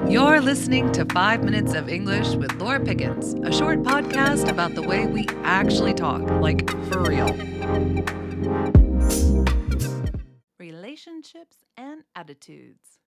You're listening to 5 Minutes of English with Laura Pickens, a short podcast about the way we actually talk, like for real. Relationships and attitudes.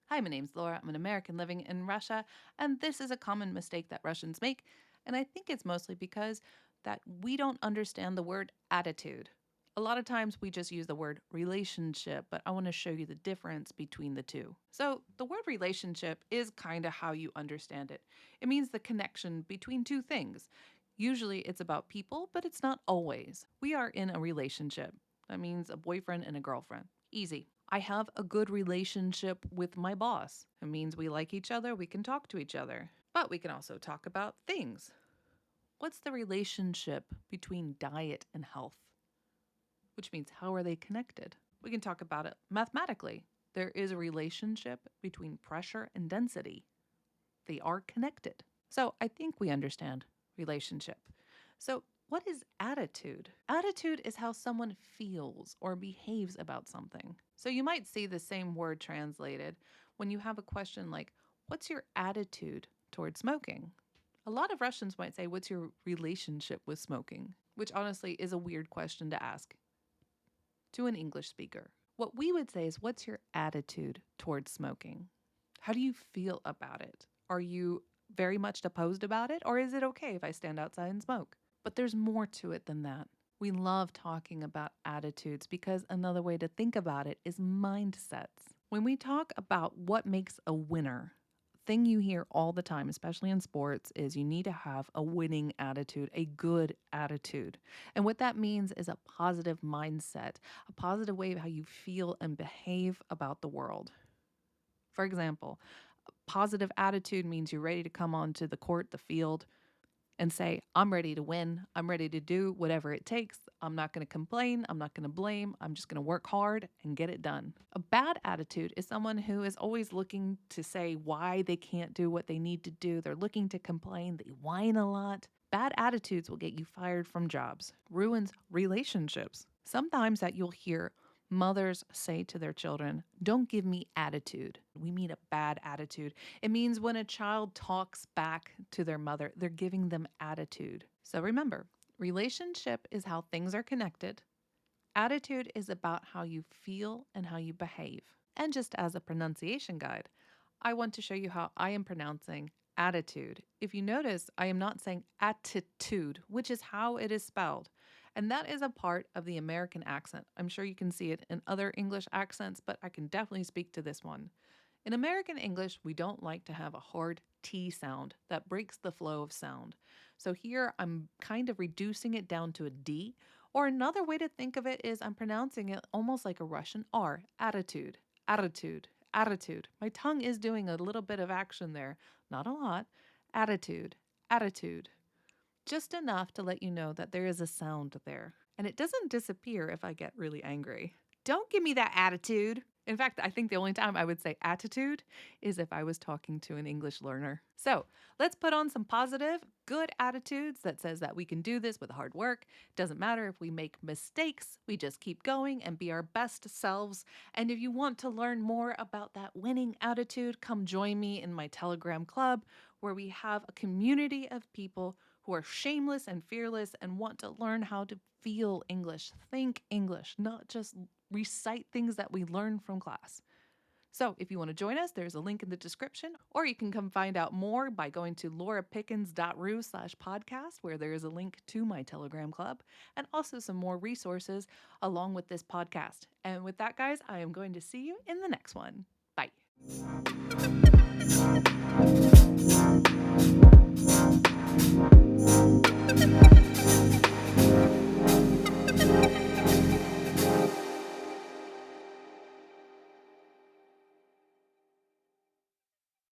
Hi, my name's Laura. I'm an American living in Russia, and this is a common mistake that Russians make, and I think it's mostly because that we don't understand the word attitude. A lot of times we just use the word relationship, but I want to show you the difference between the two. So the word relationship is kind of how you understand it. It means the connection between two things. Usually it's about people, but it's not always. We are in a relationship. That means a boyfriend and a girlfriend. Easy. I have a good relationship with my boss. It means we like each other, we can talk to each other. But we can also talk about things. What's the relationship between diet and health? Which means how are they connected? We can talk about it mathematically. There is a relationship between pressure and density. They are connected. So I think we understand relationship. So what is attitude? Attitude is how someone feels or behaves about something. So you might see the same word translated when you have a question like, what's your attitude toward smoking? A lot of Russians might say, what's your relationship with smoking? Which honestly is a weird question to ask to an English speaker. What we would say is, what's your attitude towards smoking? How do you feel about it? Are you very much opposed about it, or is it okay if I stand outside and smoke? But there's more to it than that. We love talking about attitudes because another way to think about it is mindsets. When we talk about what makes a winner, thing you hear all the time, especially in sports, is you need to have a winning attitude, a good attitude. And what that means is a positive mindset, a positive way of how you feel and behave about the world. For example, a positive attitude means you're ready to come onto the court, the field, and say, I'm ready to win. I'm ready to do whatever it takes. I'm not going to complain. I'm not going to blame. I'm just going to work hard and get it done. A bad attitude is someone who is always looking to say why they can't do what they need to do. They're looking to complain. They whine a lot. Bad attitudes will get you fired from jobs, ruins relationships. Sometimes that you'll hear mothers say to their children, don't give me attitude. We mean a bad attitude. It means when a child talks back to their mother, they're giving them attitude. So remember, relationship is how things are connected. Attitude is about how you feel and how you behave. And just as a pronunciation guide, I want to show you how I am pronouncing attitude. If you notice, I am not saying attitude, which is how it is spelled. And that is a part of the American accent. I'm sure you can see it in other English accents, but I can definitely speak to this one. In American English, we don't like to have a hard T sound that breaks the flow of sound. So here I'm kind of reducing it down to a D, or another way to think of it is I'm pronouncing it almost like a Russian R, attitude, attitude, attitude. My tongue is doing a little bit of action there, not a lot. Attitude, attitude. Just enough to let you know that there is a sound there. And it doesn't disappear if I get really angry. Don't give me that attitude. In fact, I think the only time I would say attitude is if I was talking to an English learner. So let's put on some positive, good attitudes that says that we can do this with hard work. Doesn't matter if we make mistakes, we just keep going and be our best selves. And if you want to learn more about that winning attitude, come join me in my Telegram club where we have a community of people who are shameless and fearless and want to learn how to feel English, think English, not just recite things that we learn from class. So if you want to join us, there's a link in the description, or you can come find out more by going to laurapickens.ru/podcast, where there is a link to my Telegram club and also some more resources along with this podcast. And with that, guys, I am going to see you in the next one. Bye.